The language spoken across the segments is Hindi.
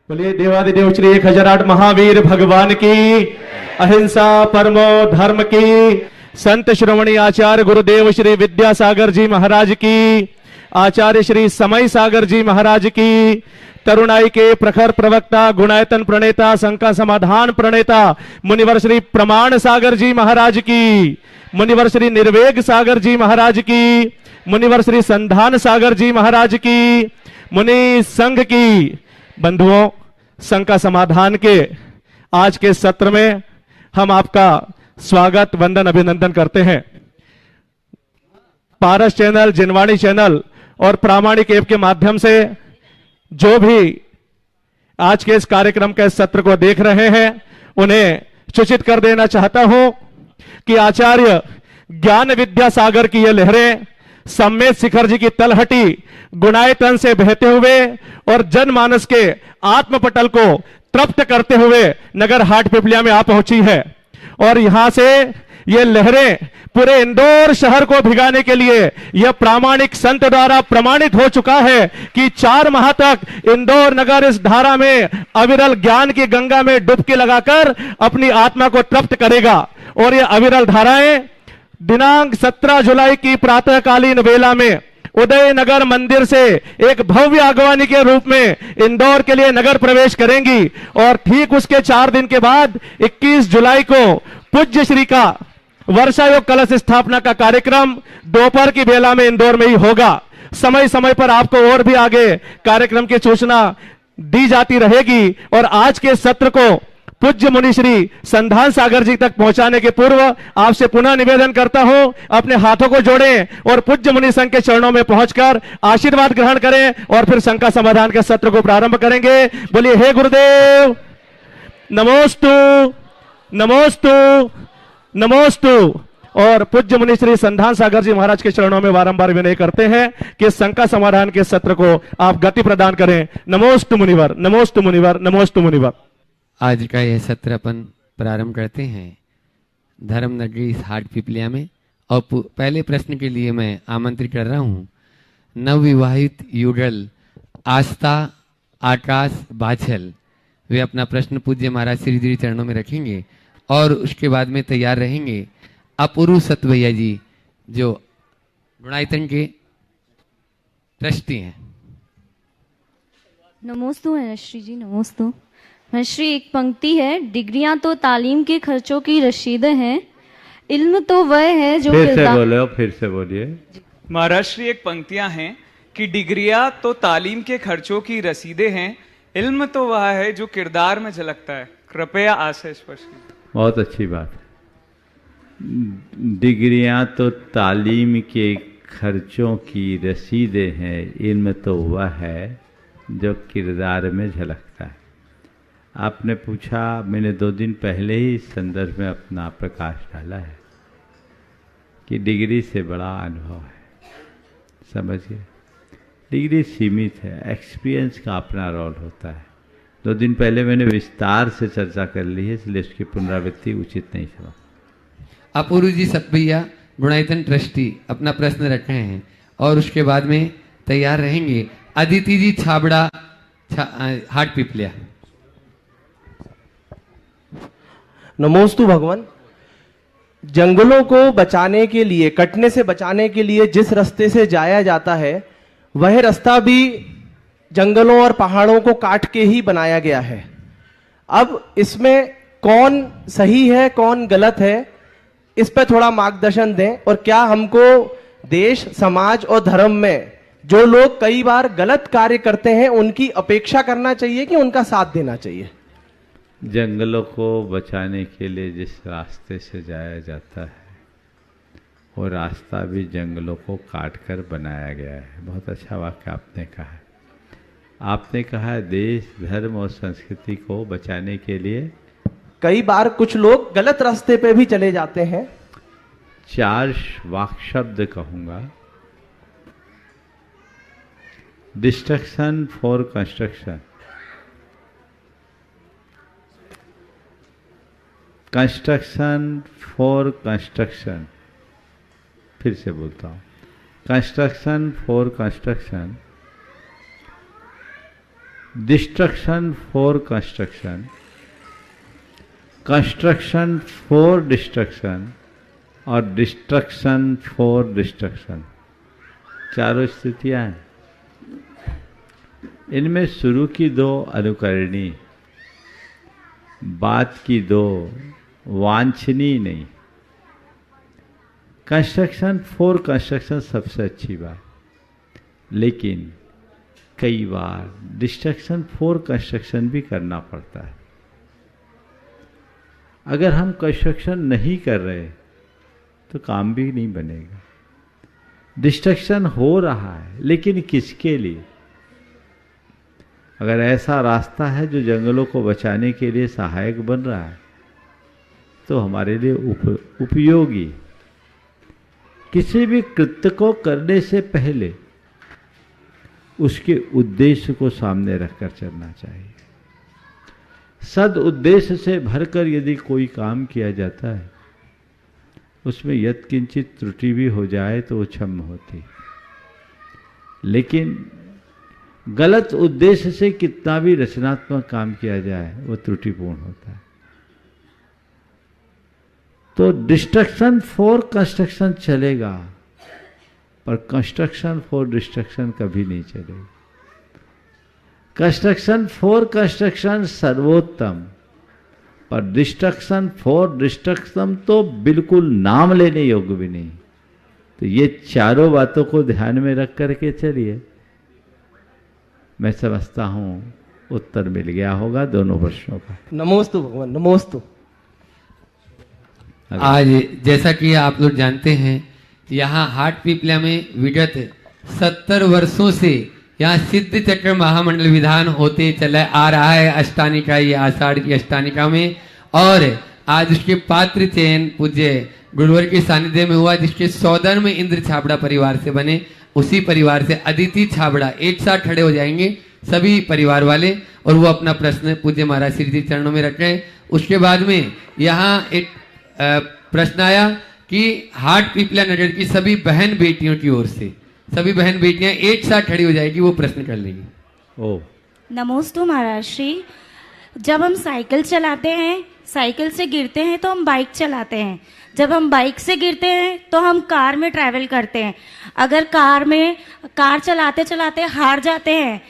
बोलिए देवादिदेव श्री 1008 महावीर भगवान की, अहिंसा परमो धर्म की, संत श्रोमणी आचार्य गुरुदेव श्री विद्यासागर जी महाराज की, आचार्य श्री समय सागर जी महाराज की, तरुणाई के प्रखर प्रवक्ता गुणायतन प्रणेता शंका समाधान प्रणेता मुनिवर श्री प्रमाण सागर जी महाराज की, मुनिवर श्री निर्वेग सागर जी महाराज की, मुनिवर श्री संधान सागर जी महाराज की, मुनि संघ की बंधुओं, शंका समाधान के आज के सत्र में हम आपका स्वागत वंदन अभिनंदन करते हैं। पारस चैनल, जिनवाणी चैनल और प्रामाणिक ऐप के माध्यम से जो भी आज के इस कार्यक्रम के सत्र को देख रहे हैं उन्हें सूचित कर देना चाहता हूं कि आचार्य ज्ञान विद्यासागर की ये लहरें सम्मेद शिखर जी की तलहटी गुणायतन से बहते हुए और जनमानस के आत्मपटल को तृप्त करते हुए नगर हाट पिपलिया में आ पहुंची है और यहां से ये लहरें पूरे इंदौर शहर को भिगाने के लिए यह प्रामाणिक संत द्वारा प्रमाणित हो चुका है कि 4 माह तक इंदौर नगर इस धारा में अविरल ज्ञान की गंगा में डुबकी लगाकर अपनी आत्मा को तृप्त करेगा। और ये अविरल धाराएं दिनांक 17 जुलाई की प्रातःकालीन वेला में उदयनगर मंदिर से एक भव्य आगवानी के रूप में इंदौर के लिए नगर प्रवेश करेंगी और ठीक उसके 4 दिन के बाद 21 जुलाई को पूज्य श्री का वर्षा योग कलश स्थापना का कार्यक्रम दोपहर की बेला में इंदौर में ही होगा। समय समय पर आपको और भी आगे कार्यक्रम की सूचना दी जाती रहेगी और आज के सत्र को पूज्य मुनि श्री संधान सागर जी तक पहुंचाने के पूर्व आपसे पुनः निवेदन करता हूं, अपने हाथों को जोड़ें और पूज्य मुनि संघ के चरणों में पहुंचकर आशीर्वाद ग्रहण करें और फिर शंका समाधान के सत्र को प्रारंभ करेंगे। बोलिए हे गुरुदेव नमोस्तु नमोस्तु नमोस्तु। और पूज्य मुनि श्री संधान सागर जी महाराज के चरणों में बारंबार विनय करते हैं कि शंका समाधान के सत्र को आप गति प्रदान करें। नमोस्तु मुनिवर, नमोस्तु मुनिवर, नमोस्तु मुनिवर। आज का यह सत्र अपन प्रारंभ करते हैं धर्म नगरी हाट पिपलिया में और पहले प्रश्न के लिए मैं आमंत्रित कर रहा हूं नवविवाहित युगल आस्था आकाश बाछल। वे अपना प्रश्न पूज्य महाराज श्री जी चरणों में रखेंगे और उसके बाद में तैयार रहेंगे अपूर्व सत भैया जी जो गुणायतन के ट्रस्टी हैं। नमोस्तु श्री जी, नमोस्तु। श्री एक पंक्ति है, डिग्रियां तो तालीम के खर्चों की रसीदें हैं, इल्म तो वह है जो फिर से बोलिए। महाराज श्री एक पंक्तियां हैं कि डिग्रियां तो तालीम के खर्चों की रसीदें हैं, इल्म तो वह है जो किरदार में झलकता है। कृपया आशय स्पष्ट कीजिए। बहुत अच्छी बात। डिग्रियां तो तालीम के खर्चों की रसीदें हैं, इल्म तो वह है जो किरदार में झलकता है। आपने पूछा, मैंने 2 दिन पहले ही इस संदर्भ में अपना प्रकाश डाला है कि डिग्री से बड़ा अनुभव है। समझिए, डिग्री सीमित है, एक्सपीरियंस का अपना रोल होता है। 2 दिन पहले मैंने विस्तार से चर्चा कर ली है, इसलिए उसकी पुनरावृत्ति उचित नहीं समझ। अपूर्व जी सत भैया गुणायतन ट्रस्टी अपना प्रश्न रखे हैं और उसके बाद में तैयार रहेंगे अदिति जी छाबड़ा हाट पिपलिया। नमोस्तु भगवान। जंगलों को बचाने के लिए, कटने से बचाने के लिए जिस रास्ते से जाया जाता है वह रास्ता भी जंगलों और पहाड़ों को काट के ही बनाया गया है। अब इसमें कौन सही है कौन गलत है, इस पर थोड़ा मार्गदर्शन दें। और क्या हमको देश समाज और धर्म में जो लोग कई बार गलत कार्य करते हैं उनकी अपेक्षा करना चाहिए कि उनका साथ देना चाहिए? जंगलों को बचाने के लिए जिस रास्ते से जाया जाता है वो रास्ता भी जंगलों को काट कर बनाया गया है। बहुत अच्छा वाक्य आपने कहा है। आपने कहा देश धर्म और संस्कृति को बचाने के लिए कई बार कुछ लोग गलत रास्ते पे भी चले जाते हैं। 4 वाक शब्द कहूँगा। Destruction for construction, construction for construction. फिर से बोलता हूँ, construction for construction, destruction for construction, construction for destruction और डिस्ट्रक्शन फॉर डिस्ट्रक्शन, चारों स्थितियां हैं। इनमें शुरू की दो अनुकरणीय, बात की दो वांछनीय नहीं। कंस्ट्रक्शन फॉर कंस्ट्रक्शन सबसे अच्छी बात, लेकिन कई बार डिस्ट्रक्शन फॉर कंस्ट्रक्शन भी करना पड़ता है। अगर हम कंस्ट्रक्शन नहीं कर रहे तो काम भी नहीं बनेगा। डिस्ट्रक्शन हो रहा है, लेकिन किसके लिए? अगर ऐसा रास्ता है जो जंगलों को बचाने के लिए सहायक बन रहा है तो हमारे लिए उपयोगी। किसी भी कृत्य को करने से पहले उसके उद्देश्य को सामने रखकर चलना चाहिए। सद उद्देश्य से भरकर यदि कोई काम किया जाता है, उसमें यत्किंचित त्रुटि भी हो जाए तो वो क्षम्य होती, लेकिन गलत उद्देश्य से कितना भी रचनात्मक काम किया जाए वो त्रुटिपूर्ण होता है। तो डिस्ट्रक्शन फॉर कंस्ट्रक्शन चलेगा, पर कंस्ट्रक्शन फॉर डिस्ट्रक्शन कभी नहीं चलेगा। कंस्ट्रक्शन फॉर कंस्ट्रक्शन सर्वोत्तम, पर डिस्ट्रक्शन फॉर डिस्ट्रक्शन तो बिल्कुल नाम लेने योग्य भी नहीं। तो ये चारों बातों को ध्यान में रख करके चलिए। मैं समझता हूं उत्तर मिल गया होगा दोनों प्रश्नों का। नमोस्तु भगवान, नमोस्तु। आज जैसा कि आप लोग जानते हैं, यहाँ हाटपिपल्या में विगत 70 वर्षों से यहाँ सिद्ध चक्र महामंडल विधान होते चला आ रहा है। अष्टानिका, ये आषाढ़ की अष्टानिका में, और आज उसके पात्र चयन पूज्य गुरुवर के सानिध्य में हुआ, जिसके सौदर में इंद्र छाबड़ा परिवार से बने। उसी परिवार से अदिति छाबड़ा एक साथ खड़े हो जाएंगे सभी परिवार वाले, और वो अपना प्रश्न पूज्य महाराज श्री जी चरणों में रख रहे हैं। उसके बाद में यहाँ एक प्रश्न आया कि हाटपिपल्या नगर की सभी बहन बेटियों की ओर से, सभी बहन बेटियां एक साथ खड़ी हो जाएगी, वो प्रश्न कर लेंगी। ओ नमोस्तु महाराज श्री। जब हम साइकिल चलाते हैं, साइकिल से गिरते हैं तो हम बाइक चलाते हैं। जब हम बाइक से गिरते हैं तो हम कार में ट्रैवल करते हैं। अगर कार चलाते चलाते हार जाते हैं,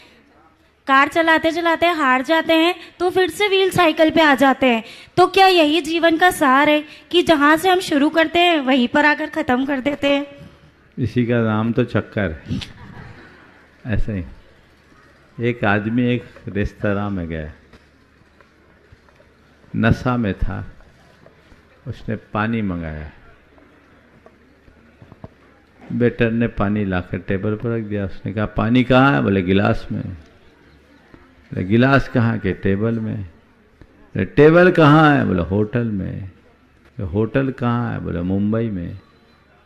कार चलाते चलाते हार जाते हैं तो फिर से व्हील साइकिल पे आ जाते हैं। तो क्या यही जीवन का सार है कि जहाँ से हम शुरू करते हैं वहीं पर आकर खत्म कर देते हैं? इसी का नाम तो चक्कर है। ऐसे ही एक आदमी एक रेस्तरां में गया, नशा में था, उसने पानी मंगाया। वेटर ने पानी लाकर टेबल पर रख दिया। उसने कहा पानी कहाँ है? बोले गिलास में। बोले गिलास कहाँ के? टेबल में। बोले टेबल कहाँ है? बोले होटल में। होटल कहाँ है? बोले मुंबई में।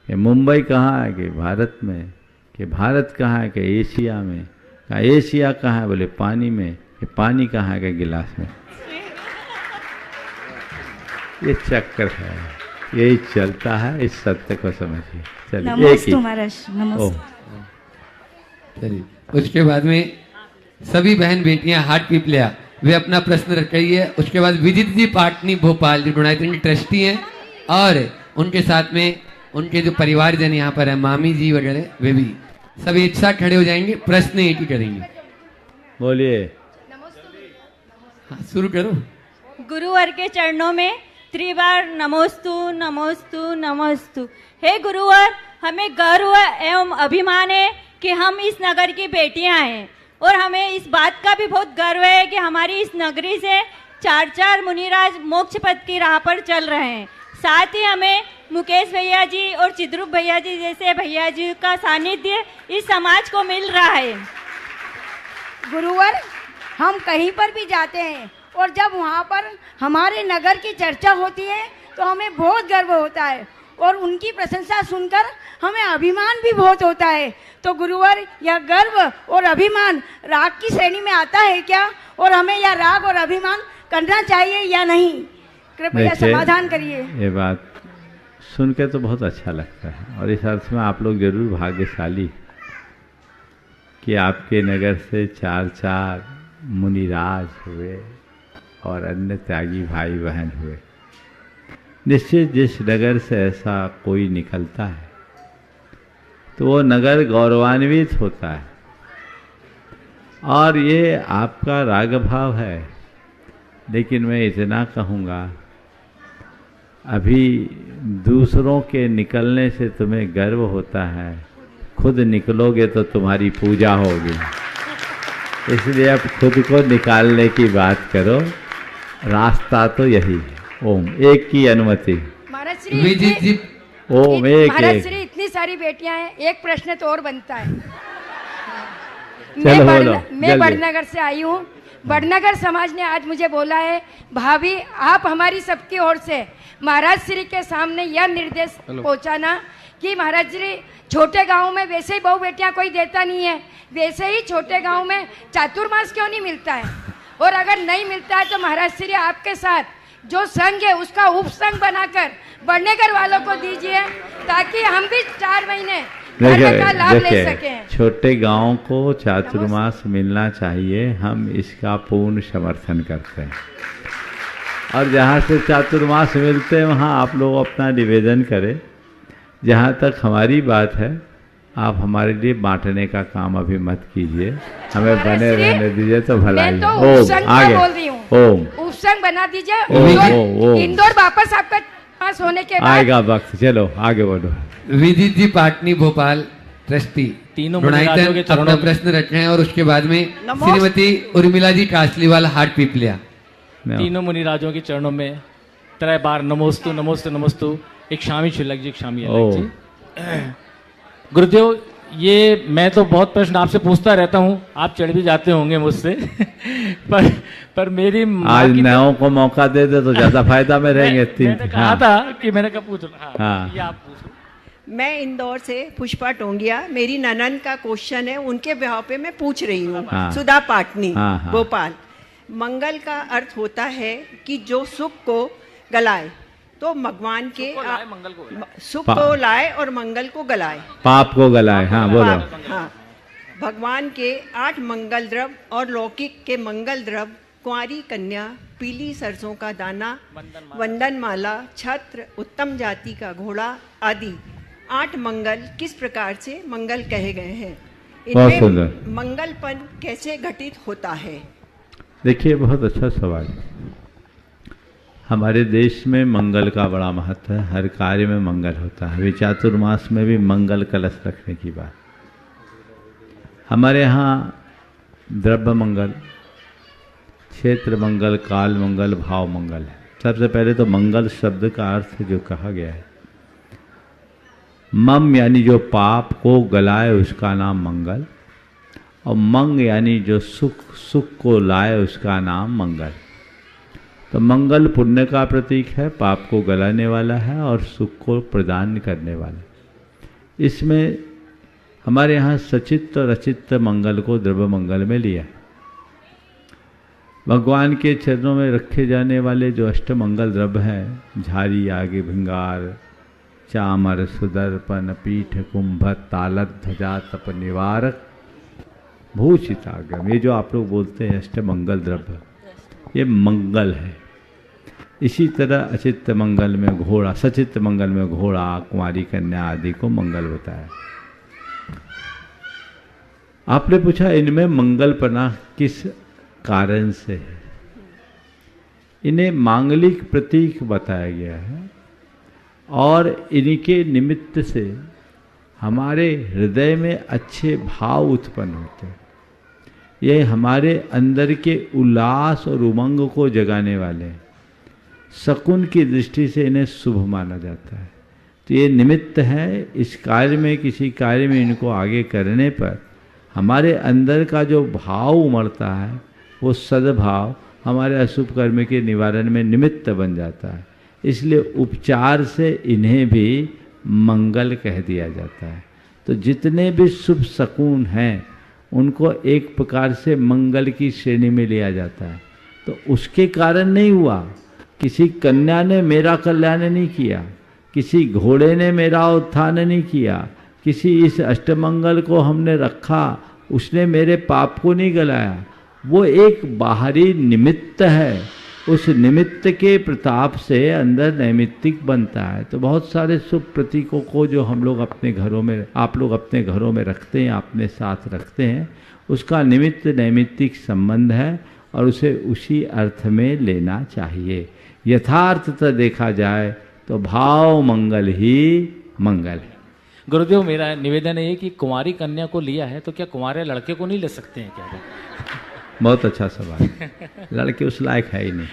कि मुंबई कहाँ है? कि भारत में। कि भारत कहाँ है? कि एशिया में। कहा एशिया कहाँ है? बोले पानी में। कि पानी कहाँ है? कि गिलास में। ये चक्कर है, यही चलता है। इस सत्य को समझिए। चलिए एक ही। चलिए उसके बाद में सभी बहन बेटियां हाटपिपल्या वे अपना प्रश्न रख रही है। उसके बाद विजित जी पाटनी भोपाल जो गुणायतन की ट्रस्टी हैं, और उनके साथ में उनके जो परिवारजन यहाँ पर है, मामी जी वगैरह, वे भी सब एक साथ खड़े हो जाएंगे, प्रश्न एक ही करेंगे। बोलिए। हाँ शुरू करो। गुरुवर के चरणों में त्रिबार नमोस्तु नमोस्तु नमोस्तु। हे गुरुवर, हमें गर्व एवं अभिमान है कि हम इस नगर की बेटियां हैं, और हमें इस बात का भी बहुत गर्व है कि हमारी इस नगरी से 4 मुनिराज मोक्ष पद की राह पर चल रहे हैं। साथ ही हमें मुकेश भैया जी और चिद्रूप भैया जी जैसे भैया जी का सानिध्य इस समाज को मिल रहा है। गुरुवर, हम कहीं पर भी जाते हैं और जब वहाँ पर हमारे नगर की चर्चा होती है तो हमें बहुत गर्व होता है, और उनकी प्रशंसा सुनकर हमें अभिमान भी बहुत होता है। तो गुरुवर, यह गर्व और अभिमान राग की श्रेणी में आता है क्या? और हमें यह राग और अभिमान करना चाहिए या नहीं? कृपया समाधान करिए। ये बात सुन के तो बहुत अच्छा लगता है, और इस अर्थ में आप लोग जरूर भाग्यशाली कि आपके नगर से 4 मुनिराज हुए और अन्य त्यागी भाई बहन हुए। निश्चित जिस नगर से ऐसा कोई निकलता है तो वो नगर गौरवान्वित होता है, और ये आपका राग भाव है। लेकिन मैं इतना कहूँगा, अभी दूसरों के निकलने से तुम्हें गर्व होता है, खुद निकलोगे तो तुम्हारी पूजा होगी। इसलिए अब खुद को निकालने की बात करो, रास्ता तो यही है। ओम एक की अनुमति। महाराज श्री विजित जी ओम एक महाराज एक। श्री इतनी सारी बेटियां हैं, एक प्रश्न तो और बनता है। चलो बोलो, मैं जल्दी। बड़नगर से आई हूँ। बड़नगर समाज ने आज मुझे बोला है, भाभी आप हमारी सबकी ओर से महाराज श्री के सामने यह निर्देश पहुंचाना कि महाराज श्री छोटे गांव में वैसे ही बहु बेटियां कोई देता नहीं है, वैसे ही छोटे गांव में चातुर्मास क्यों नहीं मिलता है, और अगर नहीं मिलता है तो महाराज श्री आपके साथ जो संघ है उसका उपसंघ बनाकर बड़नगर वालों को दीजिए, ताकि हम भी 4 महीने धर्म का लाभ ले सकें। छोटे गांव को चातुर्मास मिलना चाहिए, हम इसका पूर्ण समर्थन करते हैं। और जहाँ से चातुर्मास मिलते हैं वहाँ आप लोग अपना निवेदन करें। जहाँ तक हमारी बात है, आप हमारे लिए बांटने का काम अभी मत कीजिए, हमें बने रहने दीजिए तो भला ही। मैं तो ओम उपसंघ का आगे। बोल रही हूँ, ओम उपसंघ बना दीजिए। ओम। इंदौर वापस आपका पास होने के बाद आएगा वक्त। चलो आगे बोलो। विजित जी पाटनी भोपाल ट्रस्टी तीनों मुनिराजों के चरणों अपना में प्रश्न रखें और उसके बाद में श्रीमती उर्मिला जी कासलीवाल हाट पिपलिया। तीनों मुनिराजों के चरणों में 3 बार नमोस्तु नमोस्तु नमोस्तु। एक शामी शुल्लक जी, एक शामी अलग जी। गुरुदेव, ये मैं तो बहुत प्रश्न आपसे पूछता रहता हूँ, आप चढ़ भी जाते होंगे मुझसे पर मेरी आज नयों को मौका दे दे तो ज्यादा फायदा में रहेंगे। मैंने कहा था कि मैंने कहा पूछ लो। हाँ। ये आप पूछो। मैं इंदौर से पुष्पा टोंगिया, मेरी ननन का क्वेश्चन है, उनके बिहाव पे मैं पूछ रही हूँ। हाँ। सुधा पाटनी, हाँ। भोपाल। मंगल का अर्थ होता है कि जो सुख को गलाए, तो भगवान के सुख को लाए और मंगल को गलाए, पाप को गलाए। हाँ बोलो। हाँ, भगवान के 8 मंगल द्रव्य और लौकिक के मंगल द्रव्य कुंवारी कन्या, पीली सरसों का दाना, वंदनमाला, छत्र, उत्तम जाति का घोड़ा आदि 8 मंगल किस प्रकार से मंगल कहे गए हैं? इनमें मंगलपन कैसे घटित होता है? देखिए, बहुत अच्छा सवाल। हमारे देश में मंगल का बड़ा महत्व है, हर कार्य में मंगल होता है। अभी चातुर्मास में भी मंगल कलश रखने की बात। हमारे यहाँ द्रव्य मंगल, क्षेत्र मंगल, काल मंगल, भाव मंगल है। सबसे पहले तो मंगल शब्द का अर्थ जो कहा गया है, मम यानी जो पाप को गलाए उसका नाम मंगल, और मंग यानी जो सुख को लाए उसका नाम मंगल। तो मंगल पुण्य का प्रतीक है, पाप को गलाने वाला है और सुख को प्रदान करने वाला। इसमें हमारे यहाँ सचित्त और अचित्त मंगल को द्रव्य मंगल में लिया है। भगवान के चरणों में रखे जाने वाले जो अष्टमंगल द्रव्य हैं, झारी, आगे, भिंगार, चामर, सुदर्पण, पीठ, कुंभ, तालत, ध्वजा, तप निवारक, भूषितागम, ये जो आप लोग बोलते हैं अष्टमंगल द्रव्य, ये मंगल है। इसी तरह अचित्त मंगल में घोड़ा, सचित्त मंगल में घोड़ा, कुंवारी कन्या आदि को मंगल बताया। आपने पूछा इनमें मंगलपना किस कारण से है? इन्हें मांगलिक प्रतीक बताया गया है और इनके निमित्त से हमारे हृदय में अच्छे भाव उत्पन्न होते हैं। ये हमारे अंदर के उल्लास और उमंग को जगाने वाले हैं। शकुन की दृष्टि से इन्हें शुभ माना जाता है। तो ये निमित्त है, इस कार्य में, किसी कार्य में इनको आगे करने पर हमारे अंदर का जो भाव उमड़ता है, वो सद्भाव हमारे अशुभ कर्म के निवारण में निमित्त बन जाता है। इसलिए उपचार से इन्हें भी मंगल कह दिया जाता है। तो जितने भी शुभ शकुन हैं उनको एक प्रकार से मंगल की श्रेणी में लिया जाता है। तो उसके कारण नहीं हुआ, किसी कन्या ने मेरा कल्याण नहीं किया, किसी घोड़े ने मेरा उत्थान नहीं किया, किसी इस अष्टमंगल को हमने रखा उसने मेरे पाप को नहीं गलाया, वो एक बाहरी निमित्त है, उस निमित्त के प्रताप से अंदर नैमित्तिक बनता है। तो बहुत सारे शुभ प्रतीकों को जो हम लोग अपने घरों में, आप लोग अपने घरों में रखते हैं, अपने साथ रखते हैं, उसका निमित्त नैमित्तिक संबंध है और उसे उसी अर्थ में लेना चाहिए। यथार्थतः देखा जाए तो भाव मंगल ही मंगल है। गुरुदेव, मेरा निवेदन है कि कुंवारी कन्या को लिया है तो क्या कुंवारे लड़के को नहीं ले सकते हैं क्या? बहुत अच्छा सवाल। लड़के उस लायक है ही नहीं।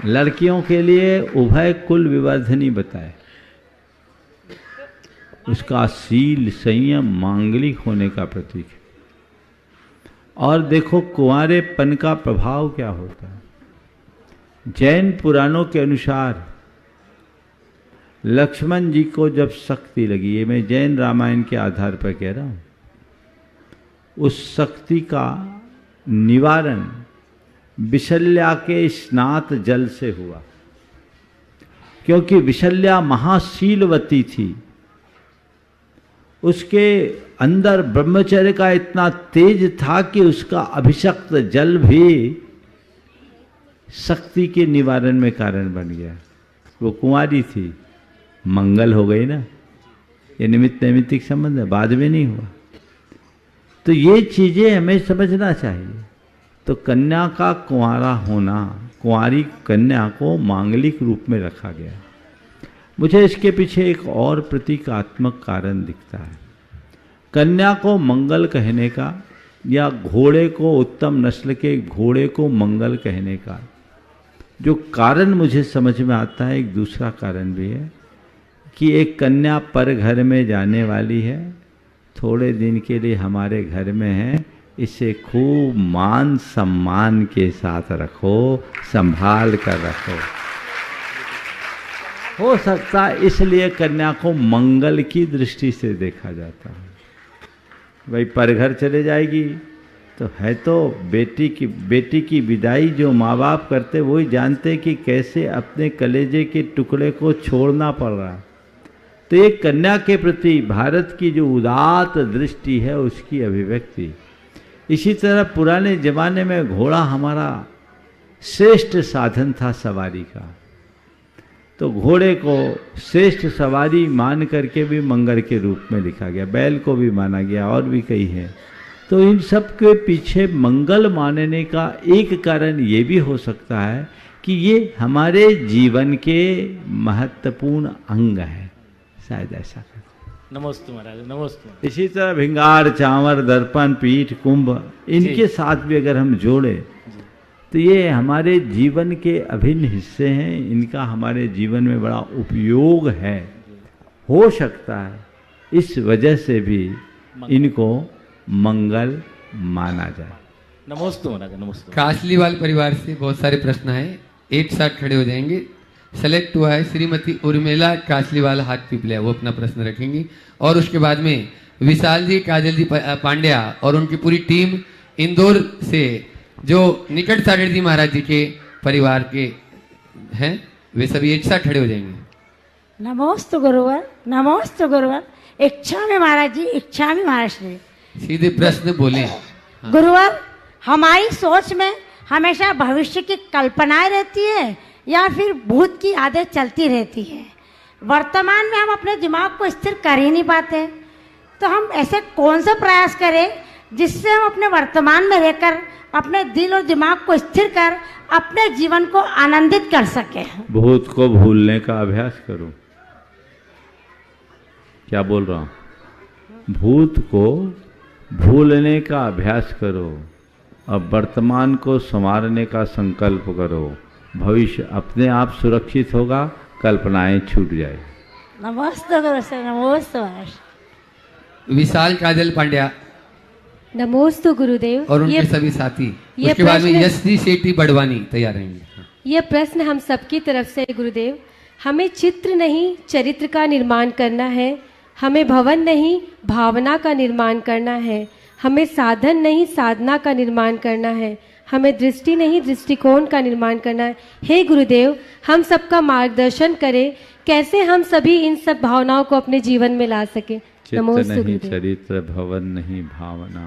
लड़कियों के लिए उभय कुल विवर्धनी बताए, उसका शील संयम मांगलिक होने का प्रतीक है। और देखो कुंवारेपन का प्रभाव क्या होता है। जैन पुराणों के अनुसार लक्ष्मण जी को जब शक्ति लगी, ये मैं जैन रामायण के आधार पर कह रहा हूं, उस शक्ति का निवारण विशल्या के स्नात जल से हुआ, क्योंकि विशल्या महाशीलवती थी। उसके अंदर ब्रह्मचर्य का इतना तेज था कि उसका अभिषक्त जल भी शक्ति के निवारण में कारण बन गया। वो कुंवारी थी, मंगल हो गई ना। ये निमित्त नैमित्तिक संबंध है, बाद में नहीं हुआ। तो ये चीजें हमें समझना चाहिए। तो कन्या का कुंवारा होना, कुंवारी कन्या को मांगलिक रूप में रखा गया। मुझे इसके पीछे एक और प्रतीकात्मक कारण दिखता है। कन्या को मंगल कहने का या घोड़े को, उत्तम नस्ल के घोड़े को मंगल कहने का जो कारण मुझे समझ में आता है, एक दूसरा कारण भी है कि एक कन्या पर घर में जाने वाली है, थोड़े दिन के लिए हमारे घर में है, इसे खूब मान सम्मान के साथ रखो, संभाल कर रखो। हो सकता है इसलिए कन्या को मंगल की दृष्टि से देखा जाता है। भाई पर घर चले जाएगी तो है, तो बेटी की विदाई जो माँ बाप करते वही जानते कि कैसे अपने कलेजे के टुकड़े को छोड़ना पड़ रहा है। तो एक कन्या के प्रति भारत की जो उदात्त दृष्टि है उसकी अभिव्यक्ति। इसी तरह पुराने जमाने में घोड़ा हमारा श्रेष्ठ साधन था सवारी का, तो घोड़े को श्रेष्ठ सवारी मान करके भी मंगल के रूप में लिखा गया, बैल को भी माना गया, और भी कई है। तो इन सब के पीछे मंगल मानने का एक कारण ये भी हो सकता है कि ये हमारे जीवन के महत्वपूर्ण अंग है, शायद ऐसा कर। नमस्ते महाराज, नमस्ते। इसी तरह भिंगार, चांवर, दर्पण, पीठ, कुंभ, इनके साथ भी अगर हम जोड़े तो ये हमारे जीवन के अभिन्न हिस्से हैं। इनका हमारे जीवन में बड़ा उपयोग है। हो सकता है इस वजह से भी इनको मंगल माना जाए। नमस्ते महाराज, नमस्ते। कासलीवाल परिवार से बहुत सारे प्रश्न हैं, एक साथ खड़े हो जाएंगे। सेलेक्ट हुआ है श्रीमती उर्मिला कासलीवाल हाथ पिपलिया, वो अपना प्रश्न रखेंगी। और उसके बाद में विशाल जी, काजल जी पांड्या और उनकी पूरी टीम इंदौर से, जो निकट सागर जी महाराज जी के परिवार के हैं, वे सभी एक साथ खड़े हो जाएंगे। नमोस्तु गुरुवर, नमोस्तु गुरुवर। इच्छा में महाराज जी, इच्छा में महाराज जी। सीधे प्रश्न बोले। हाँ। गुरुवर, हमारी सोच में हमेशा भविष्य की कल्पनाएं रहती है या फिर भूत की आदत चलती रहती है। वर्तमान में हम अपने दिमाग को स्थिर कर ही नहीं पाते, तो हम ऐसे कौन सा प्रयास करें जिससे हम अपने वर्तमान में रहकर अपने दिल और दिमाग को स्थिर कर अपने जीवन को आनंदित कर सके। भूत को भूलने का अभ्यास करो। क्या बोल रहा हूं? भूत को भूलने का अभ्यास करो और वर्तमान को संवारने का संकल्प करो। भविष्य अपने आप सुरक्षित होगा, कल्पनाएं छूट जाए। नमस्ते गुरु से, नमस्ते। विशाल काजल पांड्या नमोस्तु गुरुदेव और उनके सभी साथी। उसके बाद में यश जी शेट्टी बड़वानी तैयार रहेंगे। यह प्रश्न हम सबकी तरफ से गुरुदेव। हमें चित्र नहीं चरित्र का निर्माण करना है, हमें भवन नहीं भावना का निर्माण करना है, हमें साधन नहीं साधना का निर्माण करना है, हमें दृष्टि नहीं दृष्टिकोण का निर्माण करना है। हे गुरुदेव, हम सबका मार्गदर्शन करें, कैसे हम सभी इन सब भावनाओं को अपने जीवन में ला सकें। चित्त नहीं चरित्र, भवन नहीं भावना,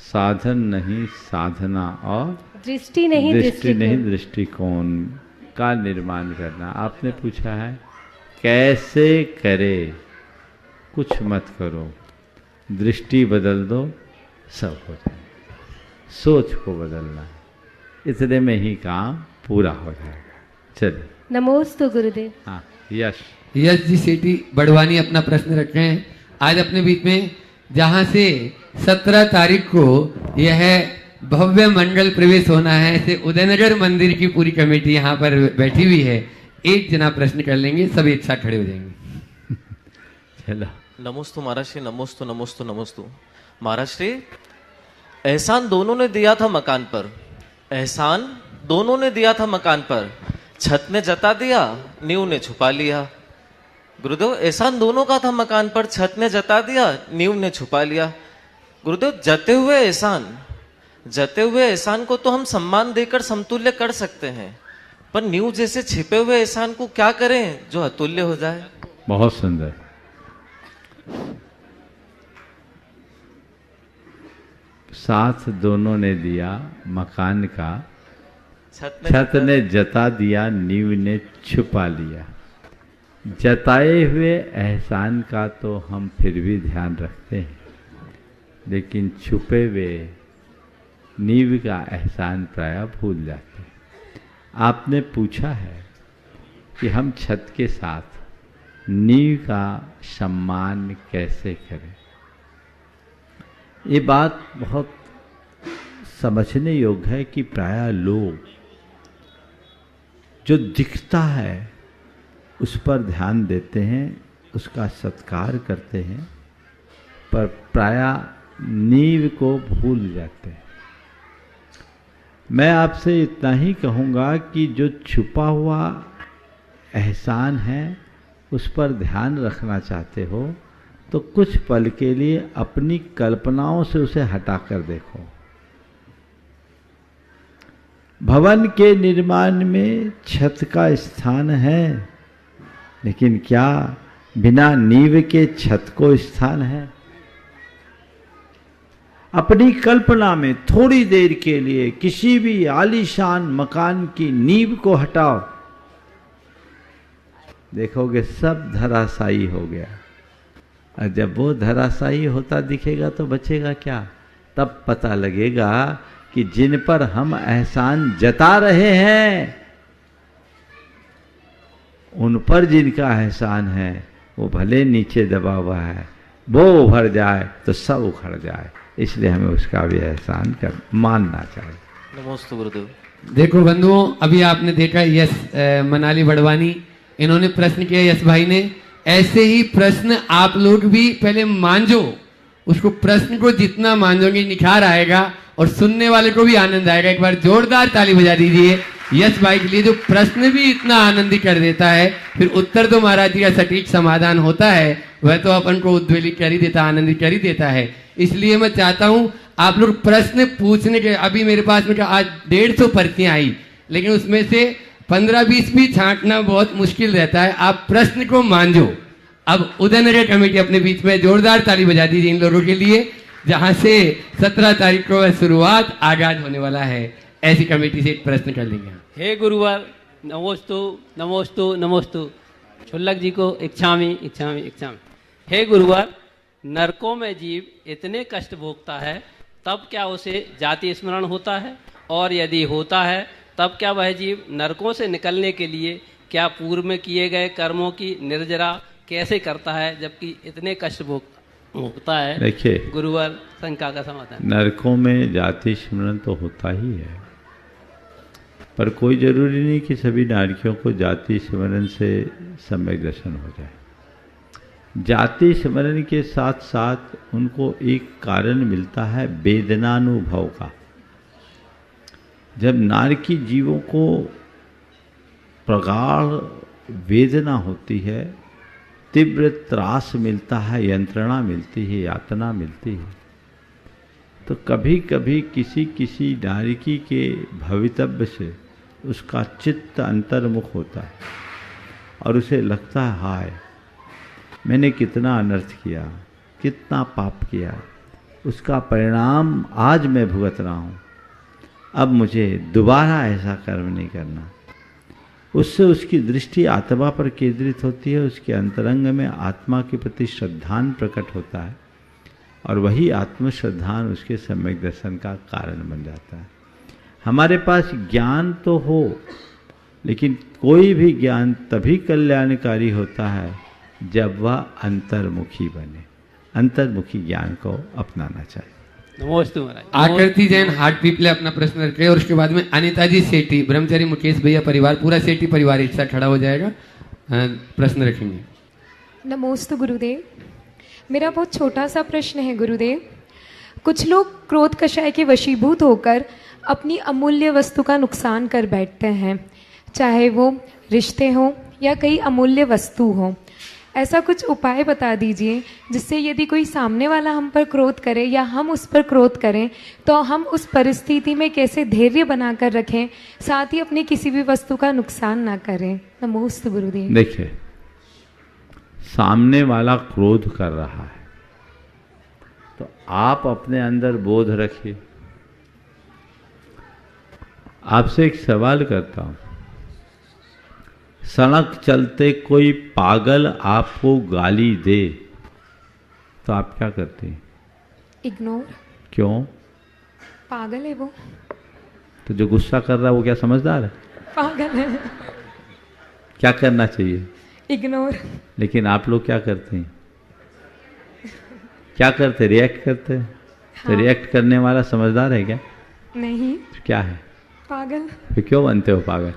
साधन नहीं साधना और दृष्टि नहीं दृष्टि नहीं दृष्टिकोण। दृष्टिकोण का निर्माण करना। आपने पूछा है कैसे करे, कुछ मत करो, दृष्टि बदल दो, सब हो जाए। सोच को बदलना है, इतने में ही काम पूरा हो जाएगा। चलिए। नमोस्तु गुरुदेव। हाँ, यश यश जी सेठी बड़वानी अपना प्रश्न रख रहे हैं आज अपने बीच में, जहां से 17 तारीख को यह भव्य मंडल प्रवेश होना है, ऐसे उदयनगर मंदिर की पूरी कमेटी यहाँ पर बैठी हुई है। एक जना प्रश्न कर लेंगे, सब एक साथ खड़े हो जाएंगे। चलो। नमोस्तु महाराज श्री, नमोस्तु नमोस्तु नमोस्तु महाराज श्री। एहसान दोनों ने दिया था मकान पर, एहसान दोनों ने दिया था मकान पर, छत ने जता दिया, नींव ने छुपा लिया। गुरुदेव एहसान दोनों का था मकान पर, छत ने जता दिया, नींव ने छुपा लिया। गुरुदेव जते हुए एहसान को तो हम सम्मान देकर समतुल्य कर सकते हैं, पर नींव जैसे छिपे हुए एहसान को क्या करें जो अतुल्य हो जाए। बहुत सुंदर। साथ दोनों ने दिया मकान का, छत ने जता दिया, नींव ने छुपा लिया। जताए हुए एहसान का तो हम फिर भी ध्यान रखते हैं, लेकिन छुपे हुए नींव का एहसान प्रायः भूल जाते हैं। आपने पूछा है कि हम छत के साथ नींव का सम्मान कैसे करें। ये बात बहुत समझने योग्य है कि प्रायः लोग जो दिखता है उस पर ध्यान देते हैं, उसका सत्कार करते हैं, पर प्रायः नींव को भूल जाते हैं। मैं आपसे इतना ही कहूँगा कि जो छुपा हुआ एहसान है उस पर ध्यान रखना चाहते हो तो कुछ पल के लिए अपनी कल्पनाओं से उसे हटाकर देखो। भवन के निर्माण में छत का स्थान है, लेकिन क्या बिना नींव के छत को स्थान है? अपनी कल्पना में थोड़ी देर के लिए किसी भी आलीशान मकान की नींव को हटाओ, देखोगे सब धराशायी हो गया। और जब वो धराशायी होता दिखेगा तो बचेगा क्या? तब पता लगेगा कि जिन पर हम एहसान जता रहे हैं उन पर जिनका एहसान है वो भले नीचे दबा हुआ है, वो उभर जाए तो सब उखड़ जाए, इसलिए हमें उसका भी एहसान कर मानना चाहिए। नमोस्तु गुरुदेव। देखो बंधुओं, अभी आपने देखा यश मनाली बड़वानी, इन्होंने प्रश्न किया यश भाई ने। ऐसे ही प्रश्न आप लोग भी पहले मांझो, उसको प्रश्न को जितना मांझोगे निखार आएगा और सुनने वाले को भी आनंद आएगा। एक बार जोरदार ताली बजा दीजिए यश भाई के लिए, जो प्रश्न भी इतना आनंदित कर देता है, फिर उत्तर तो महाराज जी का सटीक समाधान होता है, वह तो अपन को उद्वेलित कर ही देता, आनंदित कर ही देता है। इसलिए मैं चाहता हूं आप लोग प्रश्न पूछने के, अभी मेरे पास में आज 150 पर्चियां आई, लेकिन उसमें से 15-20 भी छांटना बहुत मुश्किल रहता है। आप प्रश्न को मांझो। अब उदयनगर कमेटी अपने बीच में जोरदार ताली बजा दीजिए इन लोगों के लिए, जहां से 17 तारीख को शुरुआत आगाज होने वाला है। ऐसी कमेटी से एक प्रश्न कर लेंगे। हे गुरुवर, नमोस्तु नमोस्तु नमोस्तु। छुल्लक जी को इच्छामि इच्छामि इच्छामि। हे गुरुवर, नरकों में जीव इतने कष्ट भोगता है, तब क्या उसे जाति स्मरण होता है? और यदि होता है तब क्या वह जीव नरकों से निकलने के लिए क्या पूर्व में किए गए कर्मों की निर्जरा कैसे करता है, जबकि इतने कष्ट भोगता है? देखिए गुरुवर, शंका का समाधान। नरकों में जाति स्मरण तो होता ही है, पर कोई जरूरी नहीं कि सभी नारियों को जाति स्मरण से सम्यक दर्शन हो जाए। जाति स्मरण के साथ साथ उनको एक कारण मिलता है वेदनानुभव का। जब नारकी जीवों को प्रगाढ़ वेदना होती है, तीव्र त्रास मिलता है, यंत्रणा मिलती है, यातना मिलती है, तो कभी कभी किसी किसी नारिकी के भवितव्य से उसका चित्त अंतर्मुख होता है और उसे लगता है हाय मैंने कितना अनर्थ किया, कितना पाप किया, उसका परिणाम आज मैं भुगत रहा हूँ। अब मुझे दोबारा ऐसा कर्म नहीं करना। उससे उसकी दृष्टि आत्मा पर केंद्रित होती है, उसके अंतरंग में आत्मा के प्रति श्रद्धान प्रकट होता है और वही आत्मश्रद्धान उसके सम्यक दर्शन का कारण बन जाता है। हमारे पास ज्ञान तो हो, लेकिन कोई भी ज्ञान तभी कल्याणकारी होता है जब वह अंतर्मुखी बने। अंतर्मुखी ज्ञान को अपनाना चाहिए। नमस्ते महाराज। आकृति जैन हाट पीपले अपना प्रश्न रखे और उसके बाद में अनिता जी सेठी, ब्रह्मचारी मुकेश भैया परिवार, पूरा सेठी परिवार एक साथ खड़ा हो जाएगा, प्रश्न रखेंगे। नमोस्तु गुरुदेव। मेरा बहुत छोटा सा प्रश्न है गुरुदेव। कुछ लोग क्रोध कषाय के वशीभूत होकर अपनी अमूल्य वस्तु का नुकसान कर बैठते हैं, चाहे वो रिश्ते हों या कई अमूल्य वस्तु हो। ऐसा कुछ उपाय बता दीजिए जिससे यदि कोई सामने वाला हम पर क्रोध करे या हम उस पर क्रोध करें तो हम उस परिस्थिति में कैसे धैर्य बनाकर रखें, साथ ही अपनी किसी भी वस्तु का नुकसान ना करें। नमोस्तु गुरुदेव। देखिए, सामने वाला क्रोध कर रहा है तो आप अपने अंदर बोध रखिए। आपसे एक सवाल करता हूं, सड़क चलते कोई पागल आपको गाली दे तो आप क्या करते हैं? इग्नोर। क्यों? पागल है वो। तो जो गुस्सा कर रहा है वो क्या समझदार है? पागल है। क्या करना चाहिए? इग्नोर। लेकिन आप लोग क्या करते हैं? क्या करते? रिएक्ट करते हैं। हाँ। तो रिएक्ट करने वाला समझदार है क्या? नहीं। क्या है? पागल। फिर क्यों बनते हो पागल?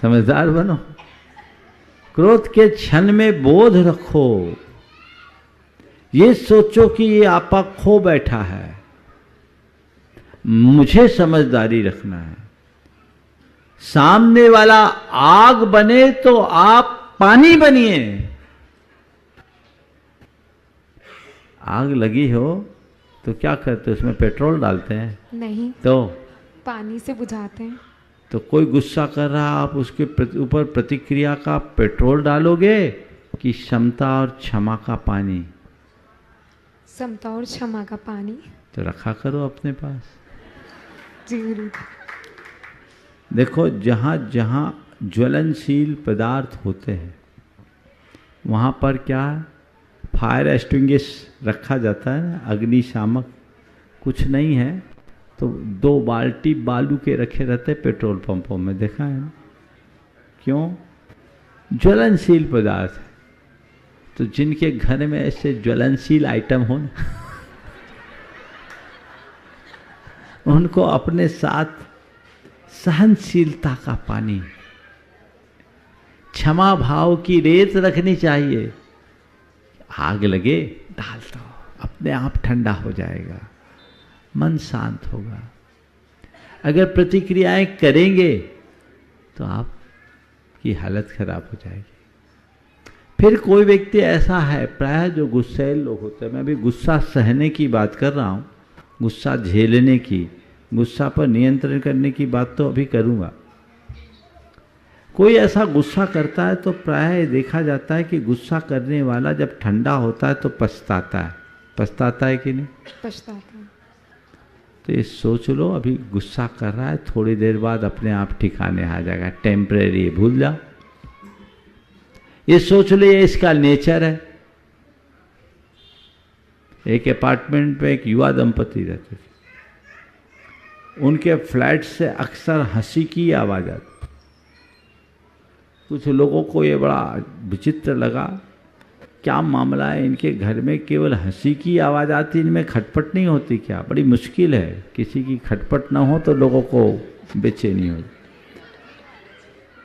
समझदार बनो। क्रोध के क्षण में बोध रखो, ये सोचो कि ये आपा खो बैठा है, मुझे समझदारी रखना है। सामने वाला आग बने तो आप पानी बनिए। आग लगी हो तो क्या करते? उसमें पेट्रोल डालते हैं? नहीं। तो पानी से बुझाते हैं। तो कोई गुस्सा कर रहा, आप उसके ऊपर प्रतिक्रिया का पेट्रोल डालोगे कि समता और क्षमा का पानी? समता और क्षमा का पानी। तो रखा करो अपने पास। जी गुरु। देखो, जहाँ जहाँ ज्वलनशील पदार्थ होते हैं वहाँ पर क्या फायर एक्सटिंग्विश रखा जाता है, अग्निशामक। कुछ नहीं है तो 2 बाल्टी बालू के रखे रहते पेट्रोल पंपों में, देखा है ना? क्यों? ज्वलनशील पदार्थ है। तो जिनके घर में ऐसे ज्वलनशील आइटम हो ना उनको अपने साथ सहनशीलता का पानी, क्षमा भाव की रेत रखनी चाहिए। आग लगे डाल दो, अपने आप ठंडा हो जाएगा, मन शांत होगा। अगर प्रतिक्रियाएं करेंगे तो आपकी हालत खराब हो जाएगी। फिर कोई व्यक्ति ऐसा है, प्रायः जो गुस्सैल लोग होते हैं, मैं अभी गुस्सा सहने की बात कर रहा हूँ, गुस्सा झेलने की, गुस्सा पर नियंत्रण करने की बात तो अभी करूँगा। कोई ऐसा गुस्सा करता है तो प्रायः देखा जाता है कि गुस्सा करने वाला जब ठंडा होता है तो पछताता है। पछताता है कि नहीं? पछताता है। तो ये सोच लो, अभी गुस्सा कर रहा है, थोड़ी देर बाद अपने आप ठिकाने आ जाएगा, टेम्परेरी, भूल जाओ। ये सोच लो, ये इसका नेचर है। एक अपार्टमेंट में एक युवा दंपति रहते थे, उनके फ्लैट से अक्सर हंसी की आवाज आती। कुछ लोगों को ये बड़ा विचित्र लगा, क्या मामला है, इनके घर में केवल हंसी की आवाज़ आती, इनमें खटपट नहीं होती क्या? बड़ी मुश्किल है, किसी की खटपट ना हो तो लोगों को बेचैनी हो।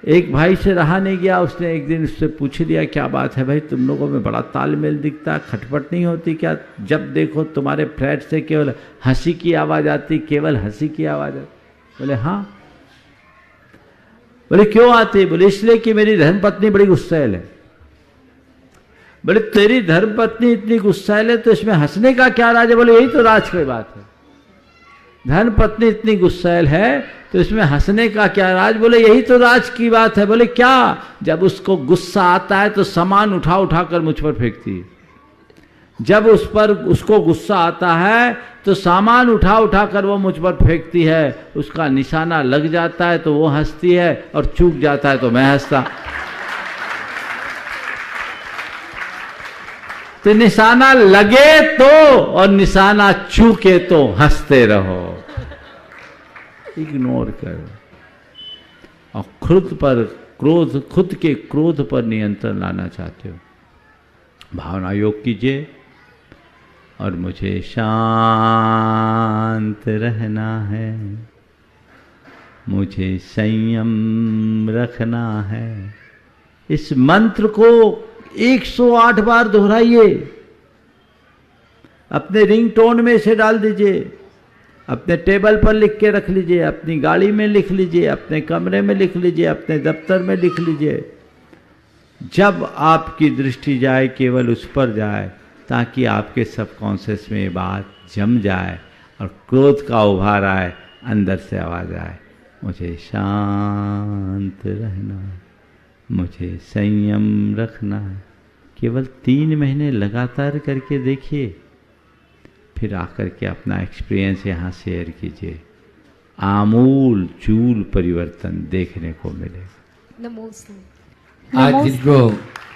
एक भाई से रहा नहीं गया, उसने एक दिन उससे पूछ लिया, क्या बात है भाई, तुम लोगों में बड़ा तालमेल दिखता है, खटपट नहीं होती क्या? जब देखो तुम्हारे फ्लैट से केवल हंसी की आवाज़ आती, केवल हंसी की आवाज़ आती। बोले हाँ। बोले क्यों आती? बोले इसलिए कि मेरी धर्मपत्नी बड़ी गुस्सैल है। बोले तेरी धर्मपत्नी इतनी गुस्सैल है तो इसमें हंसने का क्या राज है? बोले यही तो राज की बात है। धर्मपत्नी इतनी गुस्सैल है तो इसमें हंसने का क्या राज? बोले यही तो राज की बात है। बोले क्या? जब उसको गुस्सा आता है तो सामान उठा उठा कर मुझ पर फेंकती है। जब उस पर उसको गुस्सा आता है तो सामान उठा उठा कर वो मुझ पर फेंकती है, उसका निशाना लग जाता है तो वो हंसती है, और चूक जाता है तो मैं हंसता। तो निशाना लगे तो और निशाना चूके तो हंसते रहो, इग्नोर करो, और खुद के क्रोध पर नियंत्रण लाना चाहते हो, भावना योग कीजिए। और मुझे शांत रहना है, मुझे संयम रखना है। इस मंत्र को 108 बार दोहराइए, अपने रिंगटोन में इसे डाल दीजिए, अपने टेबल पर लिख के रख लीजिए, अपनी गाड़ी में लिख लीजिए, अपने कमरे में लिख लीजिए, अपने दफ्तर में लिख लीजिए। जब आपकी दृष्टि जाए केवल उस पर जाए, ताकि आपके सबकॉन्शियस में ये बात जम जाए और क्रोध का उभार आए, अंदर से आवाज आए, मुझे शांत रहना है, मुझे संयम रखना है। केवल 3 महीने लगातार करके देखिए, फिर आकर के अपना एक्सपीरियंस यहाँ शेयर कीजिए। आमूल चूल परिवर्तन देखने को मिलेगा। नमोस्तु। आज जिनको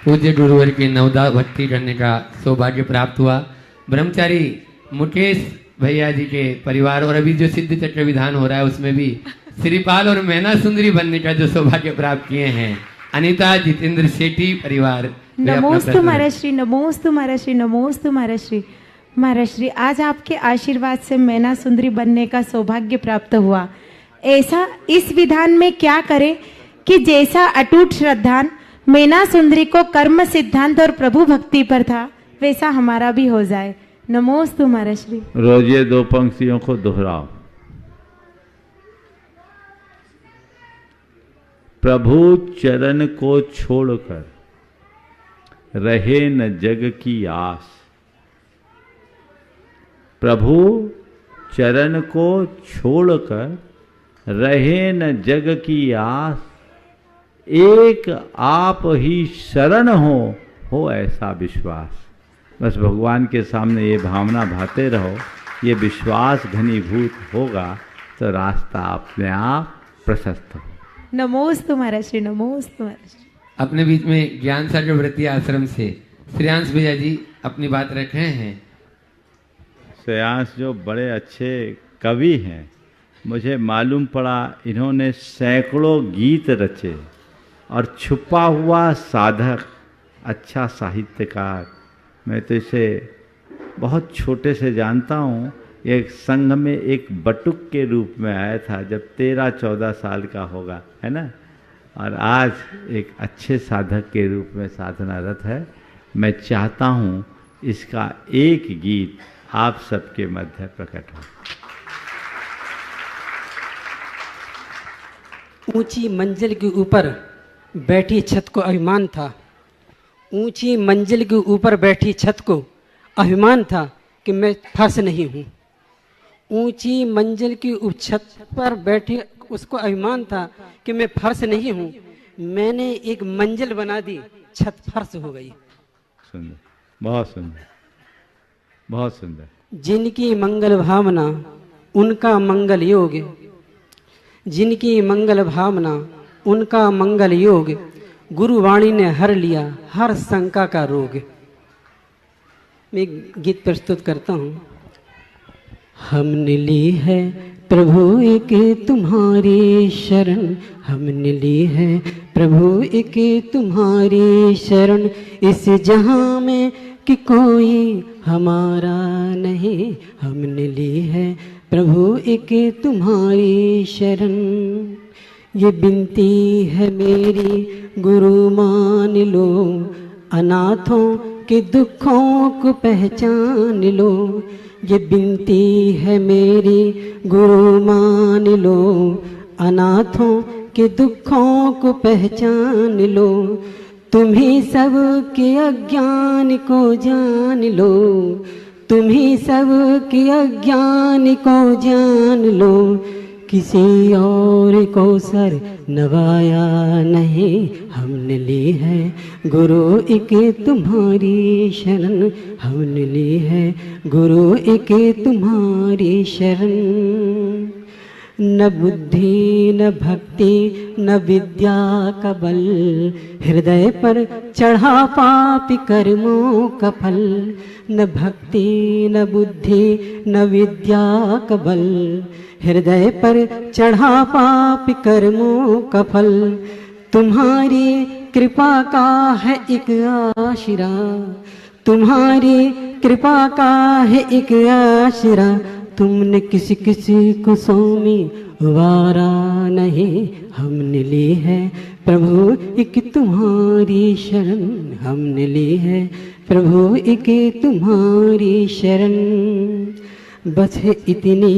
पूज्य गुरुवर की नवदा भक्ति करने का सौभाग्य प्राप्त हुआ, ब्रह्मचारी मुकेश भैया जी के परिवार, और अभी जो सिद्ध चक्र विधान हो रहा है उसमें भी श्रीपाल और मैना सुंदरी बनने का जो सौभाग्य प्राप्त किए हैं, अनीता जितेंद्र सेठी परिवार। नमोस्तु महाराज, नमोस्तु महाराज, नमोस्तु महाराज। आज आपके आशीर्वाद से मैना सुंदरी बनने का सौभाग्य प्राप्त हुआ। ऐसा इस विधान में क्या करें कि जैसा अटूट श्रद्धान मैना सुंदरी को कर्म सिद्धांत और प्रभु भक्ति पर था, वैसा हमारा भी हो जाए। नमोस्तु महाराज। रोज ये 2 पंक्तियों को दोहराओ। प्रभु चरण को छोड़कर रहे न जग की आस, प्रभु चरण को छोड़कर रहे न जग की आस, एक आप ही शरण हो ऐसा विश्वास। बस भगवान के सामने ये भावना भाते रहो, ये विश्वास घनीभूत होगा तो रास्ता अपने आप प्रशस्त हो। नमोस्तु महाराज, नमोस्तु महाराज। अपने बीच में ज्ञान सागर वृत्ति आश्रम से श्रेयांश भैया जी अपनी बात रख रहे हैं। श्रेयांश जो बड़े अच्छे कवि हैं, मुझे मालूम पड़ा इन्होंने सैकड़ों गीत रचे, और छुपा हुआ साधक, अच्छा साहित्यकार। मैं तो इसे बहुत छोटे से जानता हूँ। एक संघ में एक बटुक के रूप में आया था जब 13-14 साल का होगा, है ना, और आज एक अच्छे साधक के रूप में साधनारत है। मैं चाहता हूँ इसका एक गीत आप सबके मध्य प्रकट हो। ऊंची मंजिल के ऊपर बैठी छत को अभिमान था, ऊंची मंजिल के ऊपर बैठी छत को अभिमान था कि मैं फर्श नहीं हूँ। ऊंची मंजिल की छत पर बैठे उसको अभिमान था कि मैं फर्श नहीं हूँ। मैंने एक मंजिल बना दी, छत फर्श हो गई। सुंदर, बहुत सुंदर, बहुत सुंदर। जिनकी मंगल भावना उनका मंगल योग, जिनकी मंगल भावना उनका मंगल योग, गुरुवाणी ने हर लिया हर शंका का रोग। मैं गीत प्रस्तुत करता हूँ। हमने ली है प्रभु एक तुम्हारी शरण, हमने ली है प्रभु एक तुम्हारी शरण, इस जहां में कि कोई हमारा नहीं, हमने ली है प्रभु एक तुम्हारी शरण। ये बिनती है मेरी गुरु मान लो, अनाथों के दुखों को पहचान लो। ये बिनती है मेरी गुरु मान लो, अनाथों के दुखों को पहचान लो। तुम ही सब के अज्ञान को जान लो, तुम ही सब के अज्ञान को जान लो। किसी और को सर नवाया नहीं, हमने ली है गुरु एक तुम्हारी शरण, हमने ली है गुरु एक तुम्हारी शरण। न बुद्धि न भक्ति न विद्या का बल, हृदय पर चढ़ा पापी कर्मों का फल। न भक्ति न बुद्धि न विद्या का बल, हृदय पर चढ़ा पापी कर्मों का फल। तुम्हारी कृपा का है एक आशीरा, तुम्हारी कृपा का है एक आशीरा। तुमने किसी किसी को सौंपी वारा नहीं, हमने ली है प्रभु एक तुम्हारी शरण, हमने ली है प्रभु एक तुम्हारी शरण। बस है इतनी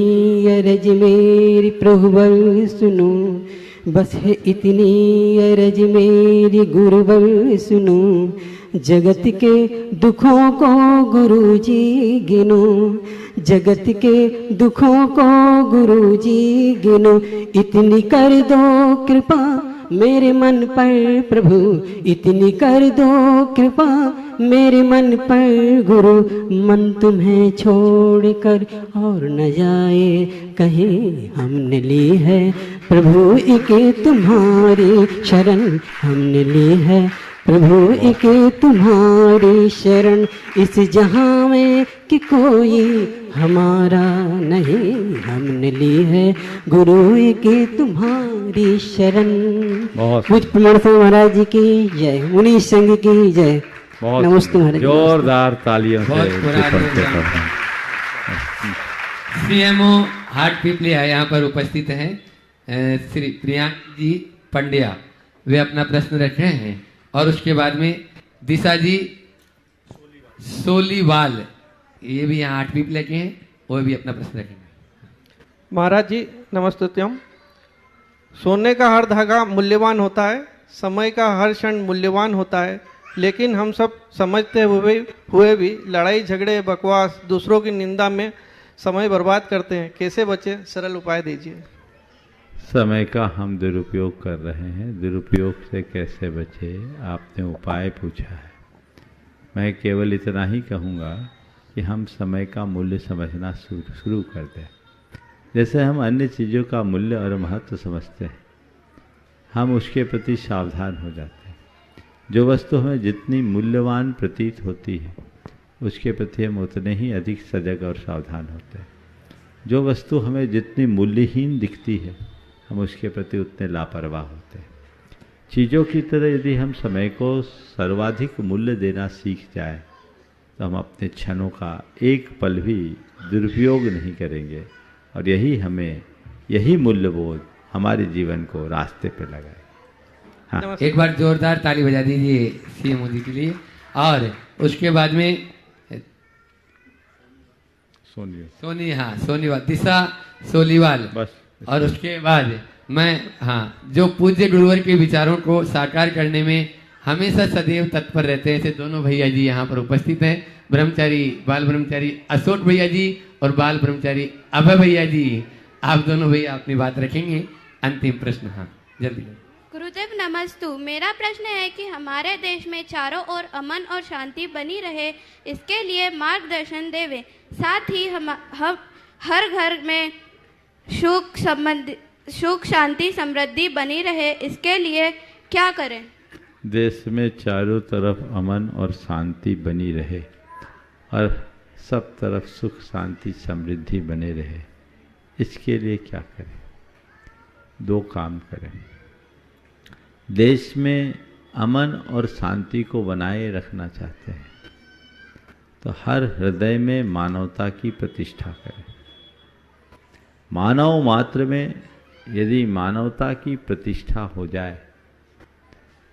अरज मेरी प्रभु बल सुनो, बस है इतनी अरज मेरी गुरु बल सुनो। जगत के दुखों को गुरु जी गिनो, जगत के दुखों को गुरु जी गिनो। इतनी कर दो कृपा मेरे मन पर प्रभु, इतनी कर दो कृपा मेरे मन पर गुरु। मन तुम्हें छोड़कर और न जाए कहीं, हमने ली है प्रभु एक तुम्हारी शरण, हमने ली है प्रभु एक तुम्हारी शरण। इस जहां में कि कोई हमारा नहीं, हमने ली है गुरु एक तुम्हारी शरण। पूज प्रमाण सिंह महाराज जी की जय, मुनि संघ की जय। नमस्ते महाराज, जोरदार तालियों से सीएमओ हाट पिपलिया यहाँ पर उपस्थित हैं, श्री प्रियांक जी पंड्या, वे अपना प्रश्न रख रहे हैं। और उसके बाद में दिशा जी सोलीवाल, ये भी यहाँ हाट पिपलिया के हैं, वो भी अपना प्रश्न रखेंगे। महाराज जी नमस्तुत्यम। सोने का हर धागा मूल्यवान होता है, समय का हर क्षण मूल्यवान होता है, लेकिन हम सब समझते हुए भी लड़ाई झगड़े बकवास दूसरों की निंदा में समय बर्बाद करते हैं। कैसे बचे, सरल उपाय दीजिए। समय का हम दुरुपयोग कर रहे हैं, दुरुपयोग से कैसे बचे, आपने उपाय पूछा है। मैं केवल इतना ही कहूँगा कि हम समय का मूल्य समझना शुरू कर दें। जैसे हम अन्य चीज़ों का मूल्य और महत्व समझते हैं, हम उसके प्रति सावधान हो जाते हैं। जो वस्तु हमें जितनी मूल्यवान प्रतीत होती है, उसके प्रति हम उतने ही अधिक सजग और सावधान होते हैं। जो वस्तु हमें जितनी मूल्यहीन दिखती है, हम उसके प्रति उतने लापरवाह होते हैं। चीज़ों की तरह यदि हम समय को सर्वाधिक मूल्य देना सीख जाए, तो हम अपने क्षणों का एक पल भी दुरुपयोग नहीं करेंगे, और यही मूल्यबोध हमारे जीवन को रास्ते पे लगाए। हाँ, एक बार जोरदार ताली बजा दीजिए सीएम मोदी के लिए। और उसके बाद में सोनीवाल, दिशा सोलीवाल, बस। और उसके बाद मैं जो पूज्य गुरुवर के विचारों को साकार करने में हमेशा सदैव तत्पर रहते हैं, ऐसे दोनों भैया जी यहाँ पर उपस्थित हैं। ब्रह्मचारी बाल ब्रह्मचारी अशोक भैया जी और बाल ब्रह्मचारी अभय भैया जी, आप दोनों भैया अपनी बात रखेंगे। अंतिम प्रश्न, हाँ जल्दी। गुरुदेव नमस्तु। मेरा प्रश्न है कि हमारे देश में चारों ओर अमन और शांति बनी रहे, इसके लिए मार्गदर्शन देवे। साथ ही हम हर घर में सुख शांति समृद्धि बनी रहे, इसके लिए क्या करें? देश में चारों तरफ अमन और शांति बनी रहे और सब तरफ सुख शांति समृद्धि बने रहे, इसके लिए क्या करें? दो काम करें। देश में अमन और शांति को बनाए रखना चाहते हैं तो हर हृदय में मानवता की प्रतिष्ठा करें। मानव मात्र में यदि मानवता की प्रतिष्ठा हो जाए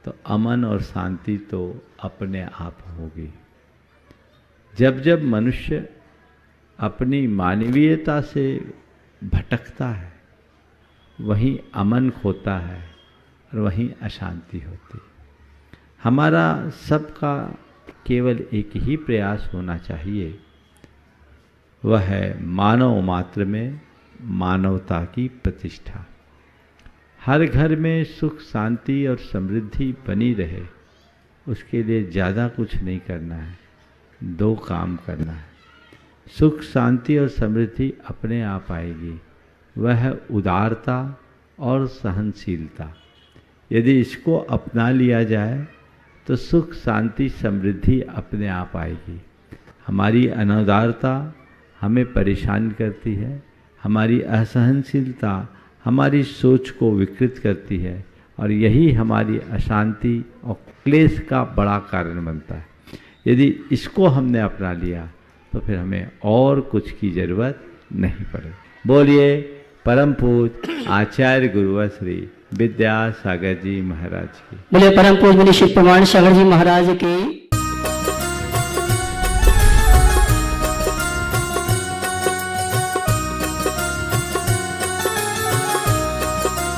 तो अमन और शांति तो अपने आप होगी। जब जब मनुष्य अपनी मानवीयता से भटकता है, वहीं अमन खोता है और वहीं अशांति होती है। हमारा सबका केवल एक ही प्रयास होना चाहिए, वह है मानव मात्र में मानवता की प्रतिष्ठा। हर घर में सुख शांति और समृद्धि बनी रहे, उसके लिए ज़्यादा कुछ नहीं करना है, 2 काम करना है। सुख शांति और समृद्धि अपने आप आएगी, वह है उदारता और सहनशीलता। यदि इसको अपना लिया जाए तो सुख शांति समृद्धि अपने आप आएगी। हमारी अनौदारता हमें परेशान करती है, हमारी असहनशीलता हमारी सोच को विकृत करती है, और यही हमारी अशांति और क्लेश का बड़ा कारण बनता है। यदि इसको हमने अपना लिया तो फिर हमें और कुछ की जरूरत नहीं पड़े। बोलिए परम पूज्य आचार्य गुरुवर श्री विद्यासागर जी महाराज की। बोले परम पूज्य श्री प्रमाण सागर जी महाराज की।